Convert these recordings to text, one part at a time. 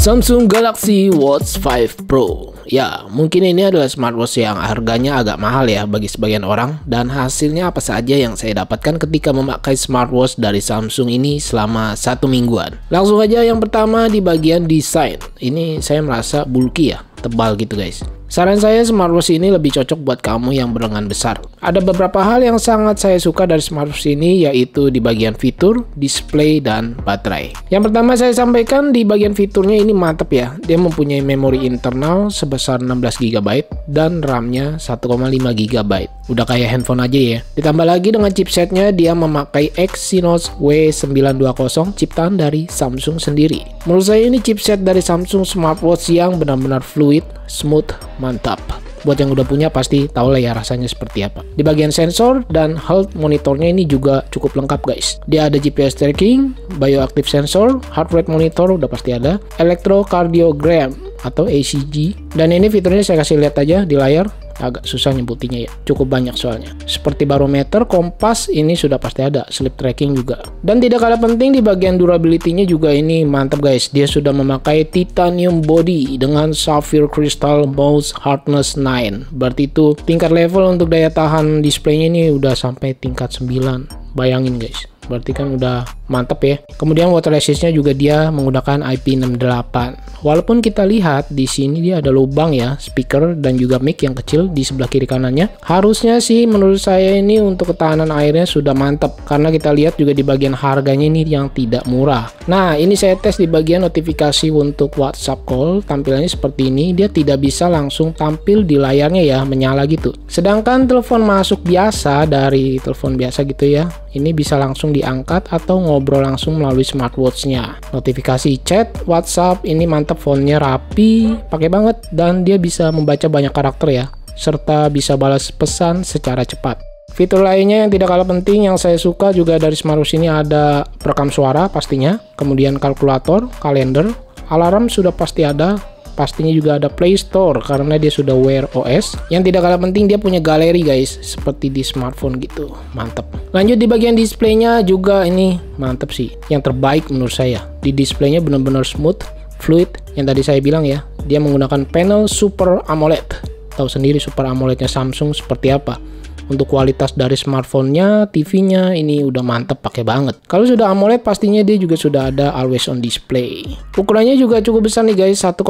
Samsung Galaxy Watch 5 Pro. Ya, mungkin ini adalah smartwatch yang harganya agak mahal ya bagi sebagian orang. Dan hasilnya apa saja yang saya dapatkan ketika memakai smartwatch dari Samsung ini selama 1 mingguan. Langsung aja yang pertama di bagian desain. Ini saya merasa bulky ya, tebal gitu guys. Saran saya smartwatch ini lebih cocok buat kamu yang berlengan besar. Ada beberapa hal yang sangat saya suka dari smartwatch ini, yaitu di bagian fitur, display, dan baterai. Yang pertama saya sampaikan di bagian fiturnya ini mantep ya. Dia mempunyai memori internal sebesar 16 GB dan RAM-nya 1,5 GB. Udah kayak handphone aja ya. Ditambah lagi dengan chipsetnya, dia memakai Exynos W920 ciptaan dari Samsung sendiri. Menurut saya ini chipset dari Samsung smartwatch yang benar-benar fluid, smooth, mantap. Buat yang udah punya pasti tahu lah ya rasanya seperti apa. Di bagian sensor dan health monitornya ini juga cukup lengkap guys. Dia ada GPS tracking, bioactive sensor, heart rate monitor udah pasti ada, electrocardiogram atau ECG. Dan ini fiturnya saya kasih lihat aja di layar. Agak susah nyebutinnya ya, cukup banyak soalnya. Seperti barometer, kompas ini sudah pasti ada, sleep tracking juga. Dan tidak kalah penting di bagian durability-nya juga ini mantap guys. Dia sudah memakai titanium body dengan sapphire crystal mouse hardness 9. Berarti itu tingkat level untuk daya tahan displaynya ini udah sampai tingkat 9. Bayangin guys, berarti kan udah mantep ya. Kemudian water resistnya juga dia menggunakan IP68. Walaupun kita lihat di sini dia ada lubang ya, speaker dan juga mic yang kecil di sebelah kiri kanannya. Harusnya sih menurut saya ini untuk ketahanan airnya sudah mantap, karena kita lihat juga di bagian harganya ini yang tidak murah. Nah, ini saya tes di bagian notifikasi untuk WhatsApp call, tampilannya seperti ini. Dia tidak bisa langsung tampil di layarnya ya, menyala gitu. Sedangkan telepon masuk biasa dari telepon biasa gitu ya, ini bisa langsung diangkat atau ngobrol langsung melalui smartwatch-nya. Notifikasi chat, WhatsApp, ini mantap, fontnya rapi, pakai banget, dan dia bisa membaca banyak karakter ya, serta bisa balas pesan secara cepat. Fitur lainnya yang tidak kalah penting yang saya suka juga dari smartwatch ini ada perekam suara pastinya, kemudian kalkulator, kalender, alarm sudah pasti ada. Pastinya juga ada Play Store karena dia sudah Wear OS. Yang tidak kalah penting dia punya galeri guys, seperti di smartphone gitu. Mantap. Lanjut di bagian displaynya juga ini mantap sih. Yang terbaik menurut saya. Di displaynya benar-benar smooth, fluid. Yang tadi saya bilang ya, dia menggunakan panel Super AMOLED. Tahu sendiri Super AMOLED-nya Samsung seperti apa. Untuk kualitas dari smartphone-nya, TV-nya ini udah mantep, pakai banget. Kalau sudah AMOLED pastinya dia juga sudah ada always on display. Ukurannya juga cukup besar nih guys, 1,4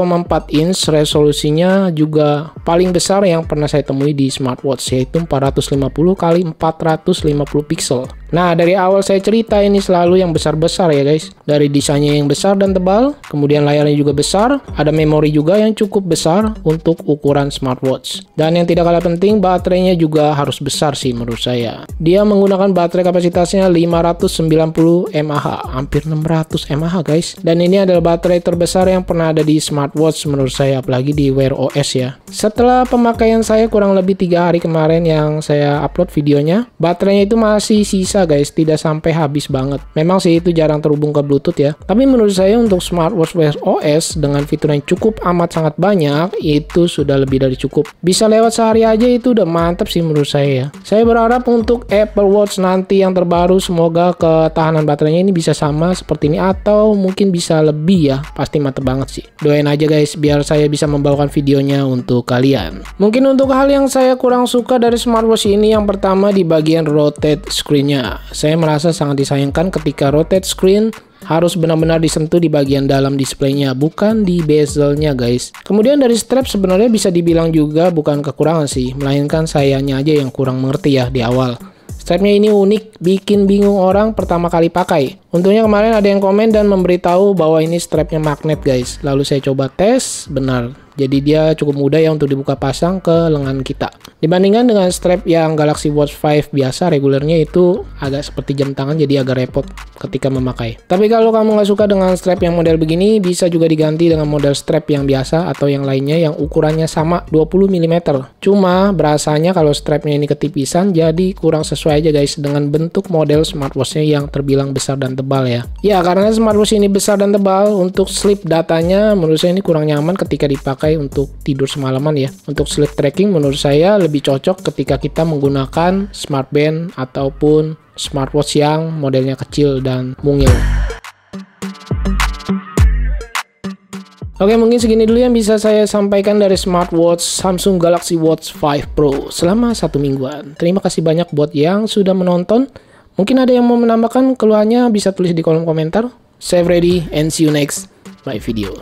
inch. Resolusinya juga paling besar yang pernah saya temui di smartwatch, yaitu 450 x 450 pixel. Nah, dari awal saya cerita ini selalu yang besar-besar ya guys. Dari desainnya yang besar dan tebal, kemudian layarnya juga besar, ada memori juga yang cukup besar untuk ukuran smartwatch. Dan yang tidak kalah penting, baterainya juga harus besar sih menurut saya. Dia menggunakan baterai kapasitasnya 590 mAh, hampir 600 mAh guys. Dan ini adalah baterai terbesar yang pernah ada di smartwatch menurut saya, apalagi di Wear OS ya. Setelah pemakaian saya kurang lebih 3 hari kemarin yang saya upload videonya, baterainya itu masih sisa guys, tidak sampai habis banget. Memang sih itu jarang terhubung ke Bluetooth ya, tapi menurut saya untuk smartwatch Wear OS dengan fitur yang cukup amat sangat banyak, itu sudah lebih dari cukup. Bisa lewat sehari aja, itu udah mantap sih menurut saya ya. Saya berharap untuk Apple Watch nanti yang terbaru, semoga ketahanan baterainya ini bisa sama seperti ini atau mungkin bisa lebih ya. Pasti mantap banget sih. Doain aja guys biar saya bisa membawakan videonya untuk kalian. Mungkin untuk hal yang saya kurang suka dari smartwatch ini, yang pertama di bagian rotate screen-nya. Saya merasa sangat disayangkan ketika rotate screen harus benar-benar disentuh di bagian dalam displaynya, bukan di bezelnya guys. Kemudian dari strap sebenarnya bisa dibilang juga bukan kekurangan sih, melainkan sayanya aja yang kurang mengerti ya di awal. Strapnya ini unik, bikin bingung orang pertama kali pakai. Untungnya kemarin ada yang komen dan memberitahu bahwa ini strapnya magnet guys. Lalu saya coba tes, benar. Jadi dia cukup mudah ya untuk dibuka pasang ke lengan kita. Dibandingkan dengan strap yang Galaxy Watch 5 biasa, regulernya itu agak seperti jam tangan, jadi agak repot ketika memakai. Tapi kalau kamu nggak suka dengan strap yang model begini, bisa juga diganti dengan model strap yang biasa atau yang lainnya yang ukurannya sama 20 mm. Cuma berasanya kalau strapnya ini ketipisan, jadi kurang sesuai aja guys dengan bentuk model smartwatchnya yang terbilang besar dan tebal ya. Ya karena smartwatch ini besar dan tebal, untuk sleep datanya menurut saya ini kurang nyaman ketika dipakai untuk tidur semalaman ya. Untuk sleep tracking menurut saya lebih cocok ketika kita menggunakan smart band ataupun smartwatch yang modelnya kecil dan mungil. Oke, mungkin segini dulu yang bisa saya sampaikan dari smartwatch Samsung Galaxy Watch 5 Pro selama 1 mingguan. Terima kasih banyak buat yang sudah menonton. Mungkin ada yang mau menambahkan keluhannya, bisa tulis di kolom komentar. Save ready and see you next my video.